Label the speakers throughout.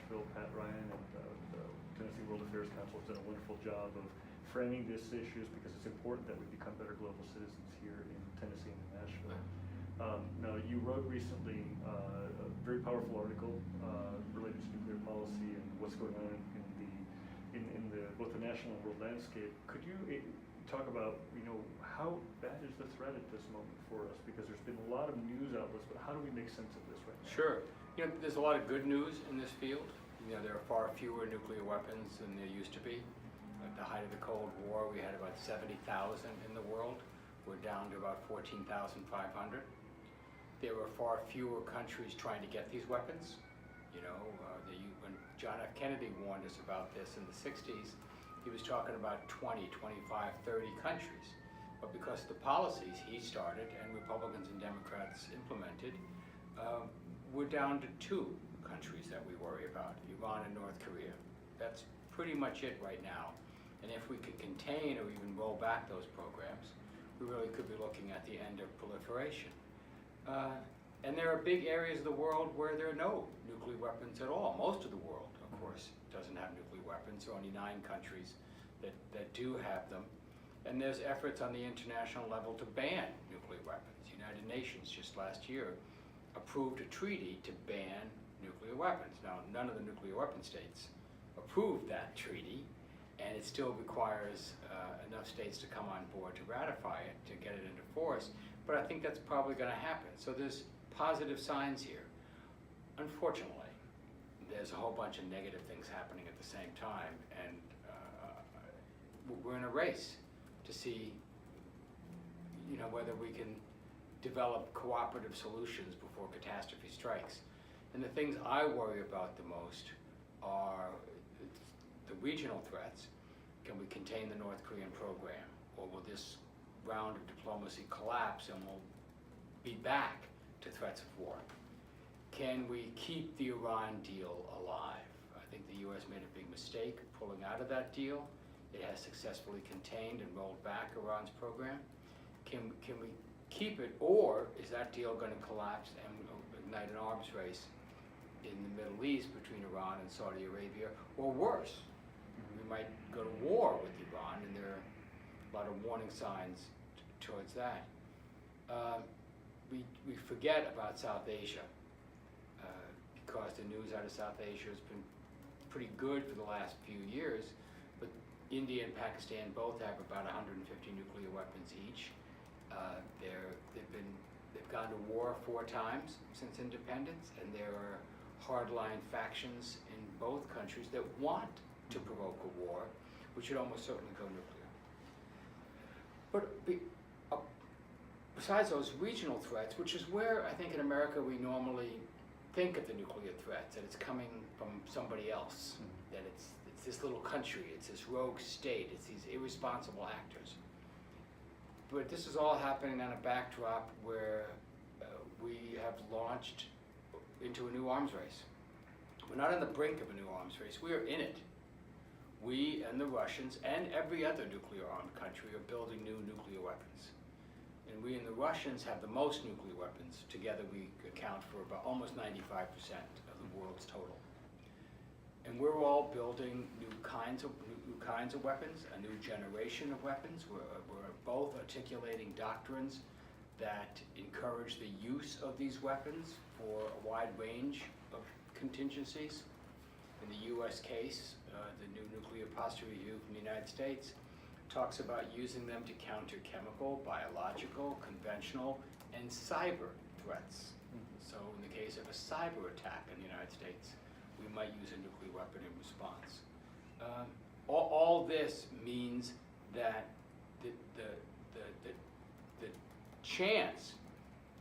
Speaker 1: Nashville, Pat Ryan, and the Tennessee World Affairs Council has done a wonderful job of framing these issues because it's important that we become better global citizens here in Tennessee and in Nashville. Now, you wrote recently a very powerful article related to nuclear policy and what's going on in both the national and world landscape. Could you talk about, how bad is the threat at this moment for us? Because there's been a lot of news outlets, but how do we make sense of this right now?
Speaker 2: Sure. There's a lot of good news in this field. There are far fewer nuclear weapons than there used to be. At the height of the Cold War, we had about 70,000 in the world. We're down to about 14,500. There were far fewer countries trying to get these weapons. When John F. Kennedy warned us about this in the 60s, he was talking about 20, 25, 30 countries. But because of the policies he started and Republicans and Democrats implemented, we're down to 2 countries that we worry about, Iran and North Korea. That's pretty much it right now. And if we could contain or even roll back those programs, we really could be looking at the end of proliferation. And there are big areas of the world where there are no nuclear weapons at all. Most of the world, of course, doesn't have nuclear weapons. There are only 9 countries that do have them. And there's efforts on the international level to ban nuclear weapons. The United Nations just last year approved a treaty to ban nuclear weapons. Now, none of the nuclear weapon states approved that treaty, and it still requires enough states to come on board to ratify it, to get it into force. But I think that's probably going to happen. So there's positive signs here. Unfortunately, there's a whole bunch of negative things happening at the same time, and we're in a race to see, whether we can develop cooperative solutions before catastrophe strikes. And the things I worry about the most are the regional threats. Can we contain the North Korean program, or will this round of diplomacy collapse and we'll be back to threats of war? Can we keep the Iran deal alive? I think the U.S. made a big mistake pulling out of that deal. It has successfully contained and rolled back Iran's program. Can we keep it, or is that deal going to collapse and ignite an arms race in the Middle East between Iran and Saudi Arabia, or worse? We might go to war with Iran, and there are a lot of warning signs towards that. We forget about South Asia because the news out of South Asia has been pretty good for the last few years, but India and Pakistan both have about 150 nuclear weapons each. They've gone to war 4 times since independence, and there are hardline factions in both countries that want to provoke a war, which should almost certainly go nuclear. But besides those regional threats, which is where I think in America we normally think of the nuclear threats, that it's coming from somebody else, that it's this little country, it's this rogue state, it's these irresponsible actors. But this is all happening on a backdrop where we have launched into a new arms race. We're not on the brink of a new arms race, we are in it. We and the Russians and every other nuclear armed country are building new nuclear weapons. And we and the Russians have the most nuclear weapons. Together we account for about almost 95% of the world's total. And we're all building new kinds of weapons, a new generation of weapons. We're both articulating doctrines that encourage the use of these weapons for a wide range of contingencies. In the U.S. case, the new nuclear posture review from the United States talks about using them to counter chemical, biological, conventional, and cyber threats. So in the case of a cyber attack in the United States, we might use a nuclear weapon in response. All this means that the chance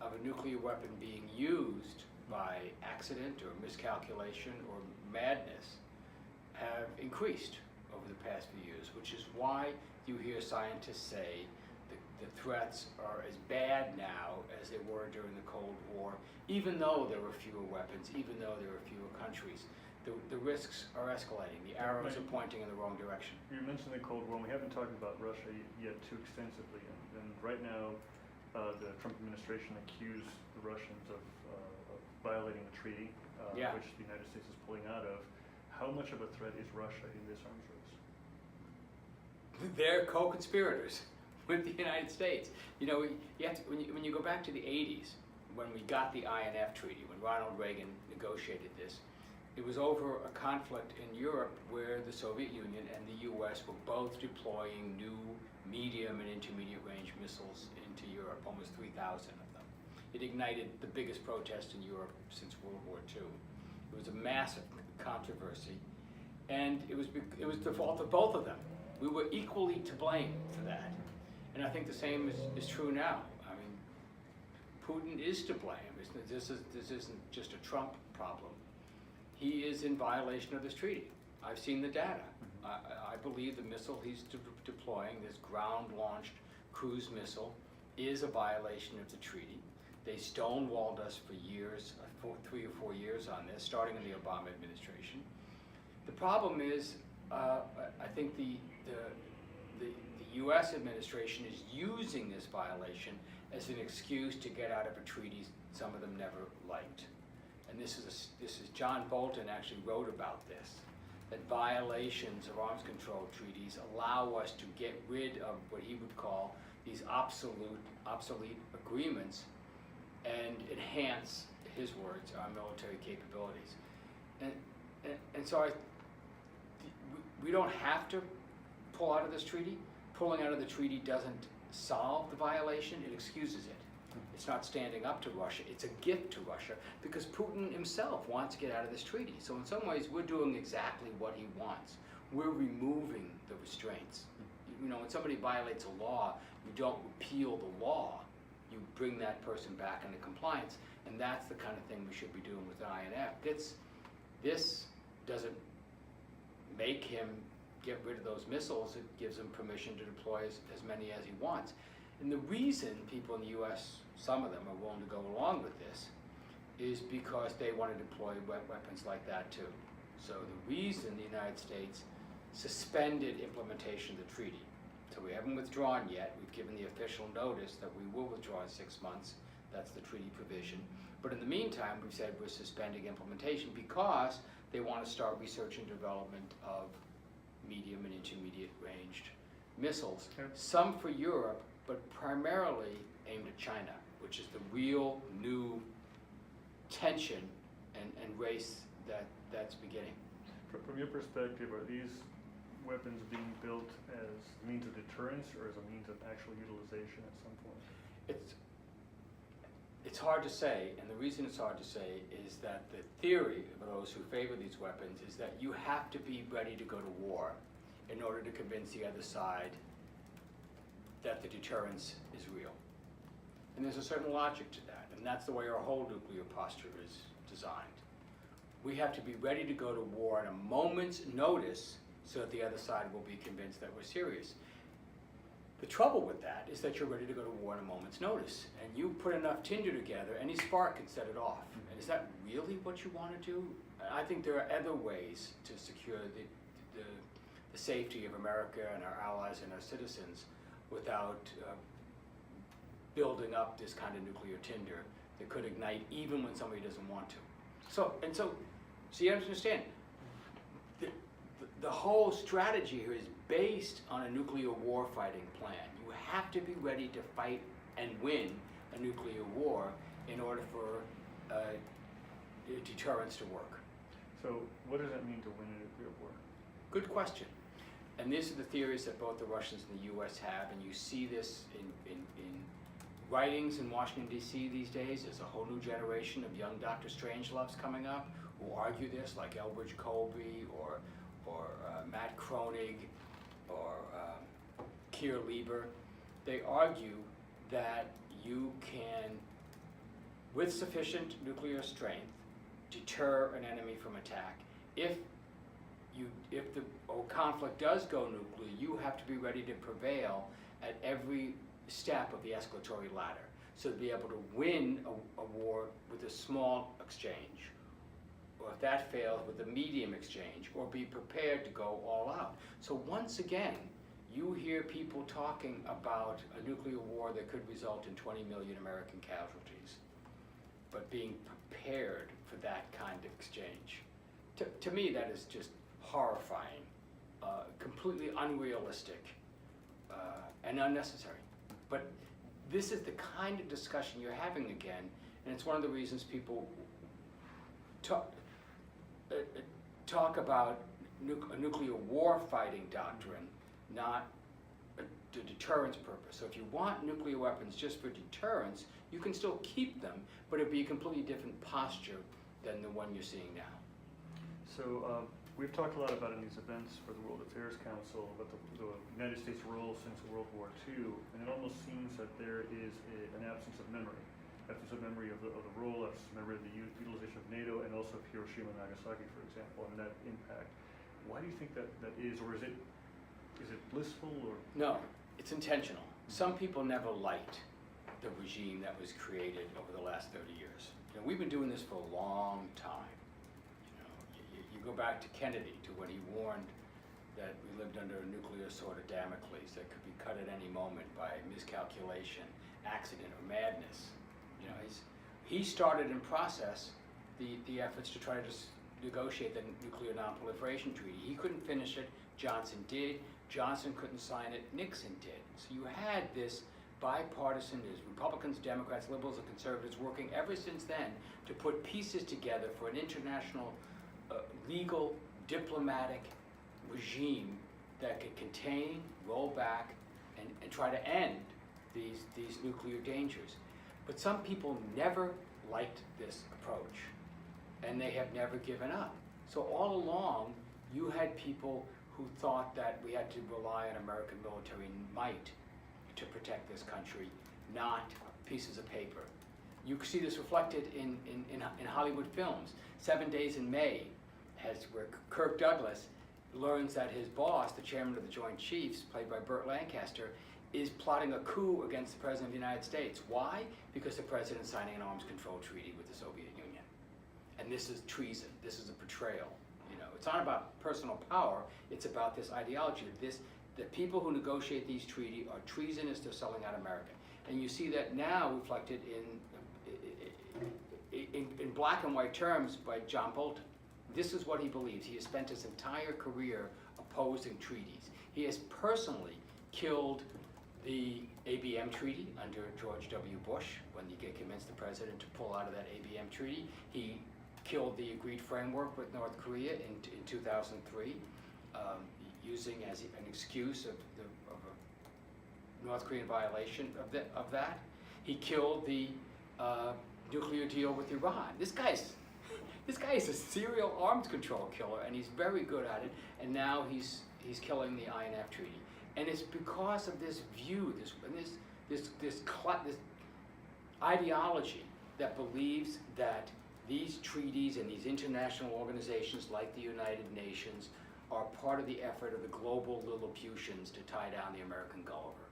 Speaker 2: of a nuclear weapon being used by accident or miscalculation or madness have increased over the past few years, which is why you hear scientists say the threats are as bad now as they were during the Cold War, even though there were fewer weapons, even though there were fewer countries. The risks are escalating. The arrows are pointing in the wrong direction.
Speaker 1: You mentioned the Cold War, and we haven't talked about Russia yet too extensively. And right now, the Trump administration accused the Russians of violating the treaty, which the United States is pulling out of. how much of a threat is Russia in this arms race?
Speaker 2: They're co-conspirators with the United States. You know, you have to, when you go back to the 80s, when we got the INF Treaty, when Ronald Reagan negotiated this, it was over a conflict in Europe where the Soviet Union and the US were both deploying new medium and intermediate range missiles into Europe, almost 3,000 of them. It ignited the biggest protest in Europe since World War II. It was a massive controversy, and it was the fault of both of them. We were equally to blame for that. And I think the same is true now. I mean, Putin is to blame. This isn't just a Trump problem. He is in violation of this treaty. I've seen the data. I believe the missile he's deploying, this ground-launched cruise missile, is a violation of the treaty. They stonewalled us for years, 3 or 4 years on this, starting in the Obama administration. The problem is, I think the U.S. administration is using this violation as an excuse to get out of a treaty some of them never liked. And this is John Bolton actually wrote about this, that violations of arms control treaties allow us to get rid of what he would call these obsolete agreements and enhance, his words, our military capabilities. And so we don't have to pull out of this treaty. Pulling out of the treaty doesn't solve the violation, it excuses it. It's not standing up to Russia, it's a gift to Russia, because Putin himself wants to get out of this treaty. So in some ways, we're doing exactly what he wants. We're removing the restraints. You know, when somebody violates a law, you don't repeal the law, you bring that person back into compliance, and that's the kind of thing we should be doing with the INF. This doesn't make him get rid of those missiles, it gives him permission to deploy as many as he wants. And the reason people in the US, some of them, are willing to go along with this is because they want to deploy weapons like that too. So the reason the United States suspended implementation of the treaty, so we haven't withdrawn yet, we've given the official notice that we will withdraw in 6 months, that's the treaty provision. But in the meantime, we've said we're suspending implementation because they want to start research and development of medium and intermediate ranged missiles, some for Europe, but primarily aimed at China, which is the real new tension and race that's beginning.
Speaker 1: From your perspective, are these weapons being built as a means of deterrence or as a means of actual utilization at some point?
Speaker 2: It's hard to say, and the reason it's hard to say is that the theory of those who favor these weapons is that you have to be ready to go to war in order to convince the other side that the deterrence is real. And there's a certain logic to that, and that's the way our whole nuclear posture is designed. We have to be ready to go to war at a moment's notice so that the other side will be convinced that we're serious. The trouble with that is that you're ready to go to war at a moment's notice, and you put enough tinder together, any spark can set it off. And is that really what you want to do? I think there are other ways to secure the safety of America and our allies and our citizens without building up this kind of nuclear tinder that could ignite even when somebody doesn't want to. So you understand, the whole strategy here is based on a nuclear war fighting plan. You have to be ready to fight and win a nuclear war in order for deterrence to work.
Speaker 1: So what does that mean to win a nuclear war?
Speaker 2: Good question. And these are the theories that both the Russians and the US have, and you see this in writings in Washington, D.C. these days. There's a whole new generation of young Dr. Strangeloves coming up who argue this, like Elbridge Colby or Matt Kroenig or Keir Lieber. They argue that you can, with sufficient nuclear strength, deter an enemy from attack. If the conflict does go nuclear, you have to be ready to prevail at every step of the escalatory ladder. So to be able to win a war with a small exchange, or if that fails, with a medium exchange, or be prepared to go all out. So once again, you hear people talking about a nuclear war that could result in 20 million American casualties, but being prepared for that kind of exchange. To me, that is just horrifying, completely unrealistic, and unnecessary. But this is the kind of discussion you're having again, and it's one of the reasons people talk about a nuclear war fighting doctrine, not the deterrence purpose. So if you want nuclear weapons just for deterrence, you can still keep them, but it'd be a completely different posture than the one you're seeing now.
Speaker 1: So we've talked a lot about in these events for the World Affairs Council about the United States role since World War II, and it almost seems that there is an absence of memory. Absence of memory of the role, absence of memory of the utilization of NATO, and also of Hiroshima and Nagasaki, for example, and that impact. Why do you think that is, or is it blissful, or?
Speaker 2: No, it's intentional. Some people never liked the regime that was created over the last 30 years. You know, we've been doing this for a long time. You go back to Kennedy, to when he warned that we lived under a nuclear sword of Damocles that could be cut at any moment by miscalculation, accident, or madness. You know, he started in process the efforts to try to negotiate the Nuclear Non-Proliferation Treaty. He couldn't finish it, Johnson did. Johnson couldn't sign it, Nixon did. So you had this bipartisan, there's Republicans, Democrats, liberals, and conservatives working ever since then to put pieces together for an international legal, diplomatic regime that could contain, roll back, and try to end these nuclear dangers. But some people never liked this approach, and they have never given up. So all along, you had people who thought that we had to rely on American military might to protect this country, not pieces of paper. You see this reflected in Hollywood films. 7 Days in May, where Kirk Douglas learns that his boss, the chairman of the Joint Chiefs, played by Burt Lancaster, is plotting a coup against the President of the United States. Why? Because the President's signing an arms control treaty with the Soviet Union. And this is treason. This is a betrayal. You know, it's not about personal power. It's about this ideology. The people who negotiate these treaties are treasonous. They're selling out America. And you see that now reflected in black and white terms by John Bolton. This is what he believes. He has spent his entire career opposing treaties. He has personally killed the ABM treaty under George W. Bush when he convinced the president to pull out of that ABM treaty. He killed the agreed framework with North Korea in 2003, using as an excuse of a North Korean violation of that. He killed the nuclear deal with Iran. This guy is a serial arms control killer, and he's very good at it. And now he's killing the INF Treaty, and it's because of this view, this ideology that believes that these treaties and these international organizations like the United Nations are part of the effort of the global Lilliputians to tie down the American Gulliver.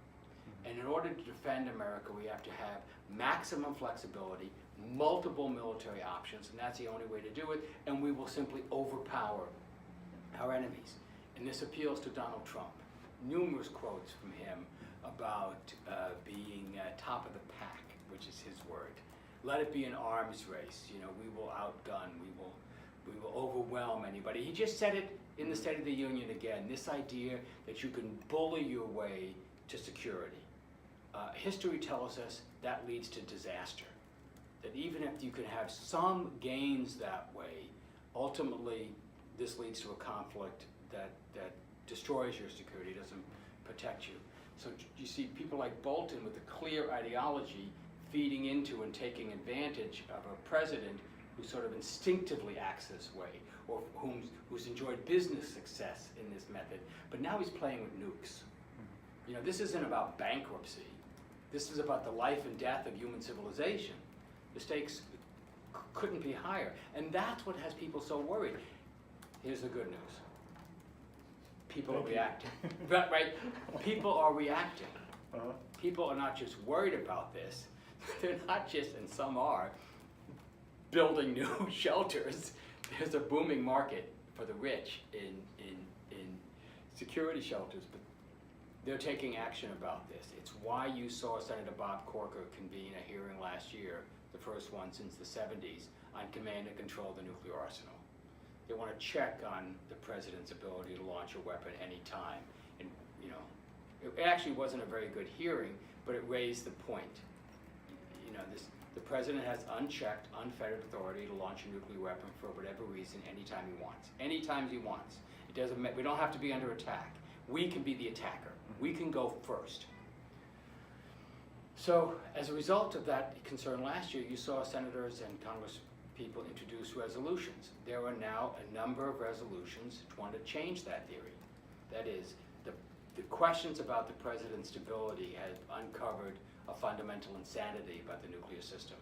Speaker 2: And in order to defend America, we have to have maximum flexibility, multiple military options, and that's the only way to do it, and we will simply overpower our enemies. And this appeals to Donald Trump. Numerous quotes from him about being top of the pack, which is his word. Let it be an arms race. You know, we will outgun, we will overwhelm anybody. He just said it in the State of the Union again, this idea that you can bully your way to security. History tells us that leads to disaster. That even if you can have some gains that way, ultimately this leads to a conflict that destroys your security, doesn't protect you. So you see people like Bolton with a clear ideology feeding into and taking advantage of a president who sort of instinctively acts this way, or who's enjoyed business success in this method, but now he's playing with nukes. You know, this isn't about bankruptcy. This is about the life and death of human civilization. The stakes couldn't be higher. And that's what has people so worried. Here's the good news. People are reacting. Right? People are reacting. People are not just worried about this. They're not just, and some are, building new shelters. There's a booming market for the rich in security shelters, but they're taking action about this. It's why you saw Senator Bob Corker convene a hearing last year, the first one since the 70s, on command and control of the nuclear arsenal. They want to check on the president's ability to launch a weapon anytime. And, you know, it actually wasn't a very good hearing, but it raised the point. You know, the president has unchecked, unfettered authority to launch a nuclear weapon for whatever reason, anytime he wants. Anytime he wants. It doesn't. We don't have to be under attack. We can be the attacker. We can go first. So, as a result of that concern last year, you saw senators and Congress people introduce resolutions. There are now a number of resolutions trying to change that theory. That is, the questions about the president's stability have uncovered a fundamental insanity about the nuclear system.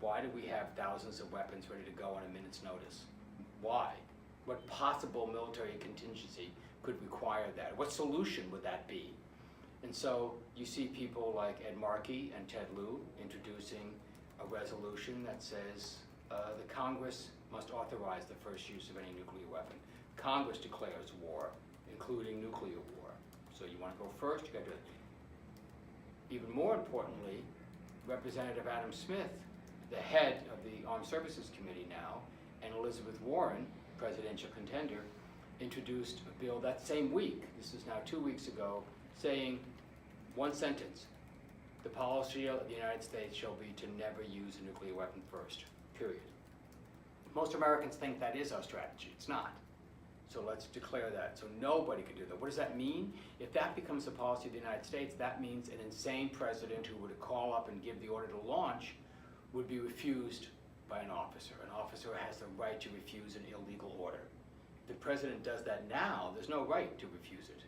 Speaker 2: Why do we have thousands of weapons ready to go on a minute's notice? Why? What possible military contingency could require that? What solution would that be? And so you see people like Ed Markey and Ted Lieu introducing a resolution that says the Congress must authorize the first use of any nuclear weapon. Congress declares war, including nuclear war. So you want to go first, you got to do it. Even more importantly, Representative Adam Smith, the head of the Armed Services Committee now, and Elizabeth Warren, presidential contender, introduced a bill that same week, this is now 2 weeks ago, saying one sentence: the policy of the United States shall be to never use a nuclear weapon first, period. Most Americans think that is our strategy. It's not. So let's declare that. So nobody can do that. What does that mean? If that becomes the policy of the United States, that means an insane president who would call up and give the order to launch would be refused by an officer. An officer has the right to refuse an illegal order. If the president does that now, there's no right to refuse it.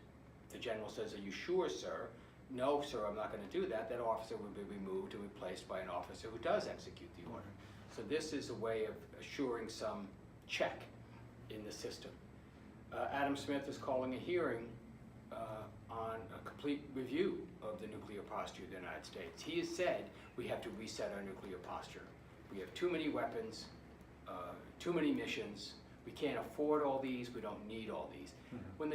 Speaker 2: The general says, "Are you sure, sir?" "No, sir, I'm not going to do that." That officer would be removed and replaced by an officer who does execute the order. So this is a way of assuring some check in the system. Adam Smith is calling a hearing on a complete review of the nuclear posture of the United States. He has said we have to reset our nuclear posture. We have too many weapons, too many missions. We can't afford all these. We don't need all these. When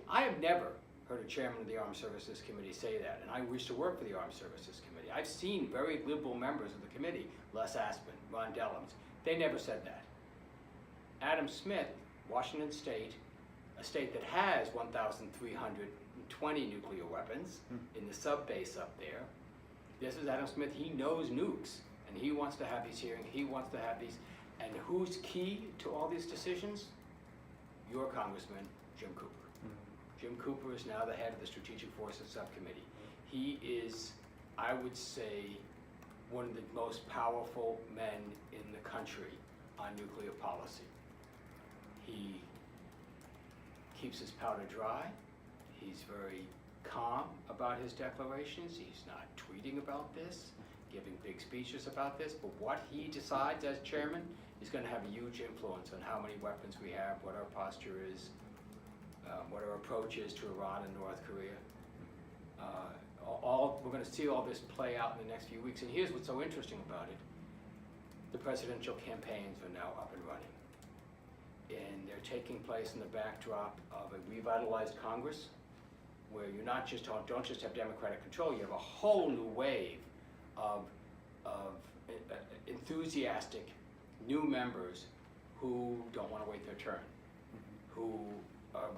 Speaker 2: I have never heard a chairman of the Armed Services Committee say that, and I used to work for the Armed Services Committee. I've seen very liberal members of the committee, Les Aspin, Ron Dellums. They never said that. Adam Smith, Washington State, a state that has 1,320 nuclear weapons in the sub-base up there. This is Adam Smith. He knows nukes, and he wants to have these hearings. He wants to have these. And who's key to all these decisions? Your Congressman, Jim Cooper. Jim Cooper is now the head of the Strategic Forces Subcommittee. He is, I would say, one of the most powerful men in the country on nuclear policy. He keeps his powder dry. He's very calm about his declarations. He's not tweeting about this, giving big speeches about this, but what he decides as chairman is going to have a huge influence on how many weapons we have, what our posture is, what our approach is to Iran and North Korea. We're going to see all this play out in the next few weeks. And here's what's so interesting about it. The presidential campaigns are now up and running. And they're taking place in the backdrop of a revitalized Congress, where you don't just have Democratic control, you have a whole new wave of enthusiastic new members who don't want to wait their turn, who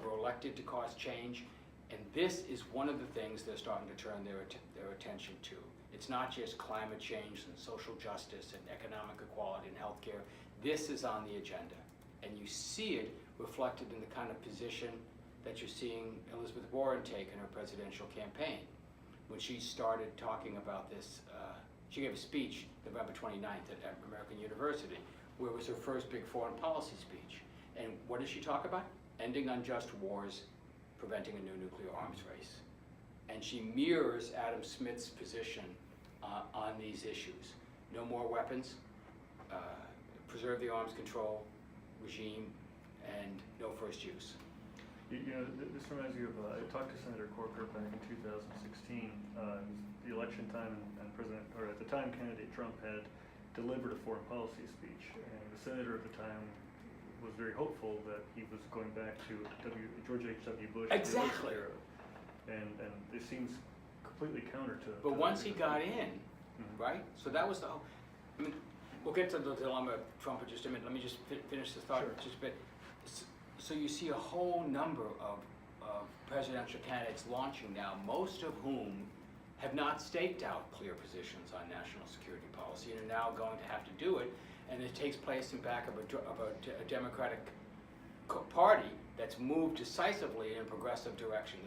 Speaker 2: were elected to cause change. And this is one of the things they're starting to turn their attention to. It's not just climate change and social justice and economic equality and healthcare. This is on the agenda. And you see it reflected in the kind of position that you're seeing Elizabeth Warren take in her presidential campaign. When she started talking about this, she gave a speech November 29th at American University, where it was her first big foreign policy speech. And what did she talk about? Ending unjust wars, preventing a new nuclear arms race. And she mirrors Adam Smith's position on these issues. No more weapons, preserve the arms control regime, and no first use.
Speaker 1: You know, this reminds me of, I talked to Senator Corker back in 2016. It was the election time, and at the time, candidate Trump had delivered a foreign policy speech. And the senator at the time was very hopeful that he was going back to George H.W. Bush.
Speaker 2: Exactly.
Speaker 1: Era. And it seems completely counter to.
Speaker 2: But once he got in, right? So that was the. I mean, We'll get to the dilemma of Trump in just a minute. Let me just finish the thought
Speaker 1: Sure.
Speaker 2: just a bit. So you see a whole number of presidential candidates launching now, most of whom have not staked out clear positions on national security policy and are now going to have to do it. And it takes place in back of a Democratic party that's moved decisively in a progressive direction,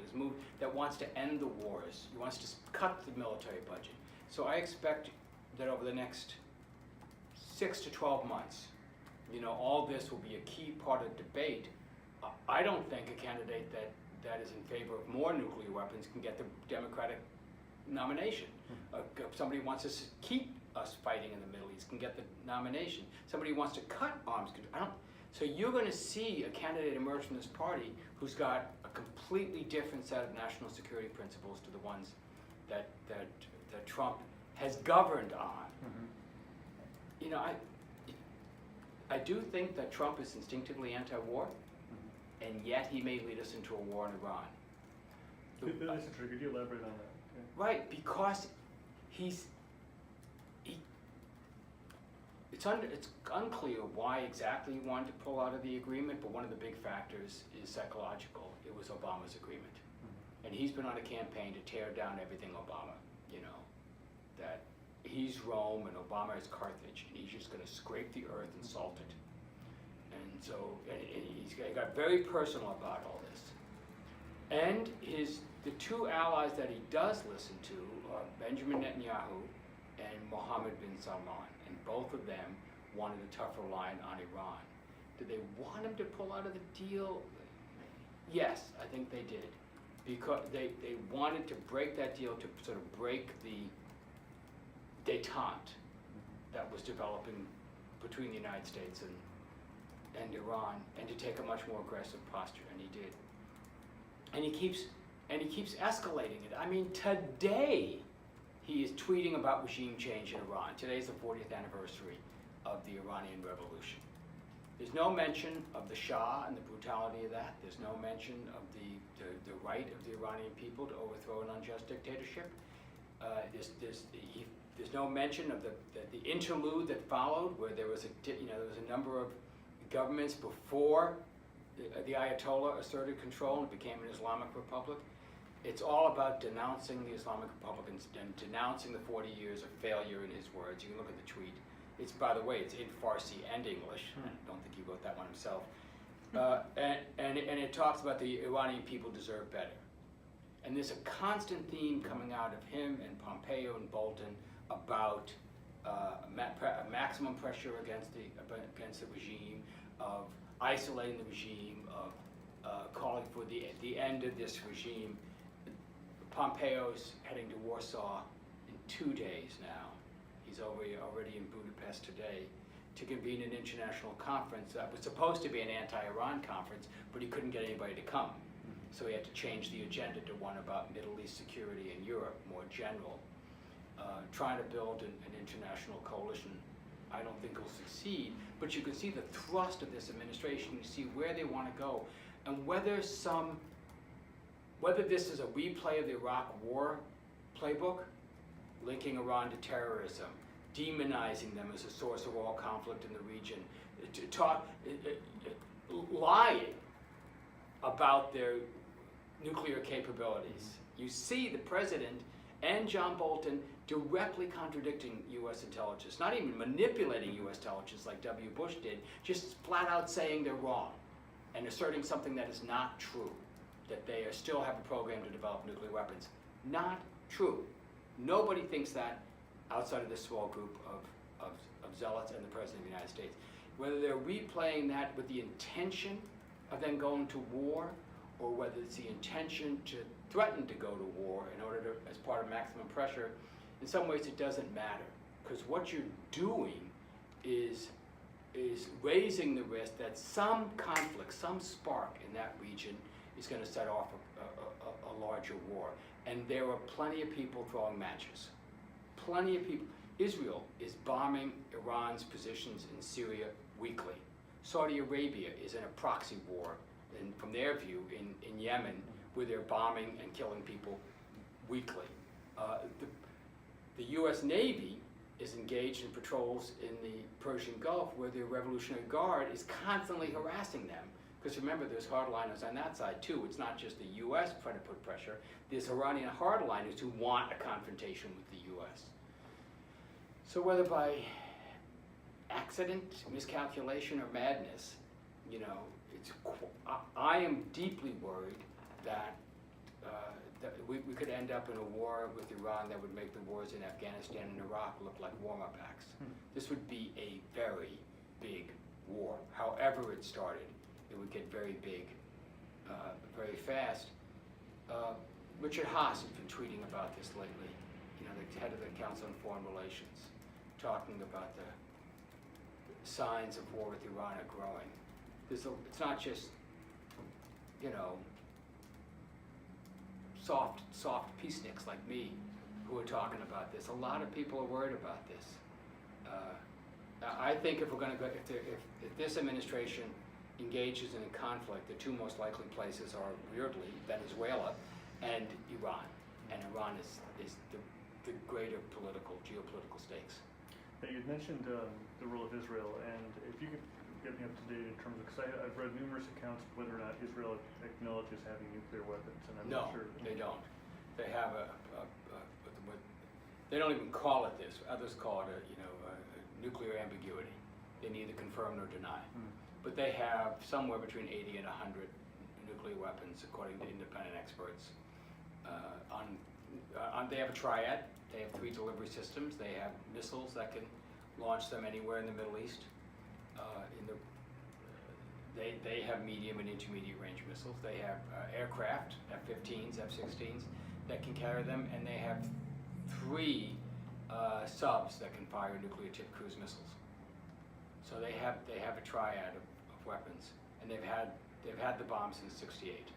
Speaker 2: that wants to end the wars, wants to cut the military budget. So I expect that over the next 6 to 12 months, all this will be a key part of the debate. I don't think a candidate that is in favor of more nuclear weapons can get the Democratic nomination. If somebody wants us to keep us fighting in the Middle East can get the nomination. Somebody who wants to cut arms, so you're going to see a candidate emerge from this party who's got a completely different set of national security principles to the ones that Trump has governed on. I do think that Trump is instinctively anti-war, and yet he may lead us into a war in Iran.
Speaker 1: That's true. Could you elaborate on that? Okay.
Speaker 2: Right, because it's unclear why exactly he wanted to pull out of the agreement, but one of the big factors is psychological. It was Obama's agreement. And he's been on a campaign to tear down everything Obama, that he's Rome and Obama is Carthage, and he's just going to scrape the earth and salt it. And so he's got very personal about all this. And the two allies that he does listen to are Benjamin Netanyahu and Mohammed bin Salman, and both of them wanted a tougher line on Iran. Did they want him to pull out of the deal? Yes, I think they did, because they wanted to break that deal, to sort of break the détente that was developing between the United States and Iran, and to take a much more aggressive posture, and he did. And he keeps escalating it. I mean, today he is tweeting about regime change in Iran. Today's the 40th anniversary of the Iranian Revolution. There's no mention of the Shah and the brutality of that. There's no mention of the right of the Iranian people to overthrow an unjust dictatorship. There's no mention of the interlude that followed, where there was a number of governments before the Ayatollah asserted control and became an Islamic republic. It's all about denouncing the Islamic Republic and denouncing the 40 years of failure, in his words. You can look at the tweet. It's, by the way, it's in Farsi and English. I don't think he wrote that one himself. And it talks about the Iranian people deserve better. And there's a constant theme coming out of him and Pompeo and Bolton about maximum pressure against the regime, of isolating the regime, of calling for the end of this regime. Pompeo's heading to Warsaw in 2 days now. He's already in Budapest today to convene an international conference that was supposed to be an anti-Iran conference, but he couldn't get anybody to come. So he had to change the agenda to one about Middle East security in Europe, more general. Trying to build an international coalition, I don't think will succeed, but you can see the thrust of this administration. You see where they want to go, and whether this is a replay of the Iraq War playbook, linking Iran to terrorism, demonizing them as a source of all conflict in the region, lying about their nuclear capabilities. You see the president and John Bolton directly contradicting U.S. intelligence, not even manipulating U.S. intelligence like W. Bush did, just flat out saying they're wrong and asserting something that is not true, that they still have a program to develop nuclear weapons. Not true. Nobody thinks that outside of this small group of zealots and the President of the United States. Whether they're replaying that with the intention of then going to war, or whether it's the intention to threaten to go to war in order to, as part of maximum pressure, in some ways it doesn't matter, because what you're doing is raising the risk that some conflict, some spark in that region is going to set off a larger war. And there are plenty of people throwing matches. Plenty of people. Israel is bombing Iran's positions in Syria weekly. Saudi Arabia is in a proxy war, from their view, in Yemen, where they're bombing and killing people weekly. The U.S. Navy is engaged in patrols in the Persian Gulf where the Revolutionary Guard is constantly harassing them. Because remember, there's hardliners on that side too. It's not just the U.S. trying to put pressure. There's Iranian hardliners who want a confrontation with the U.S. So whether by accident, miscalculation, or madness, you know, I am deeply worried that that we could end up in a war with Iran that would make the wars in Afghanistan and Iraq look like warm-up acts. This would be a very big war. However it started, it would get very big, very fast. Richard Haas has been tweeting about this lately, you know, the head of the Council on Foreign Relations, talking about the signs of war with Iran are growing. It's not just, you know, soft peaceniks like me who are talking about this. A lot of people are worried about this. I think if we're going to go, if this administration engages in a conflict, the two most likely places are, weirdly, Venezuela and Iran. And Iran is the greater geopolitical stakes.
Speaker 1: Now, you'd mentioned the role of Israel, and if you could get me up to date in terms of, because I've read numerous accounts of whether or not Israel acknowledges having nuclear weapons, and I'm not sure.
Speaker 2: No, they don't. They have they don't even call it this. Others call it a nuclear ambiguity. They neither confirm nor deny. But they have somewhere between 80 and 100 nuclear weapons, according to independent experts. They have a triad. They have 3 delivery systems. They have missiles that can launch them anywhere in the Middle East. They have medium and intermediate range missiles. They have aircraft, F-15s, F-16s, that can carry them, and they have 3 subs that can fire nuclear-tipped cruise missiles. So they have a triad of weapons, and they've had the bombs since '68.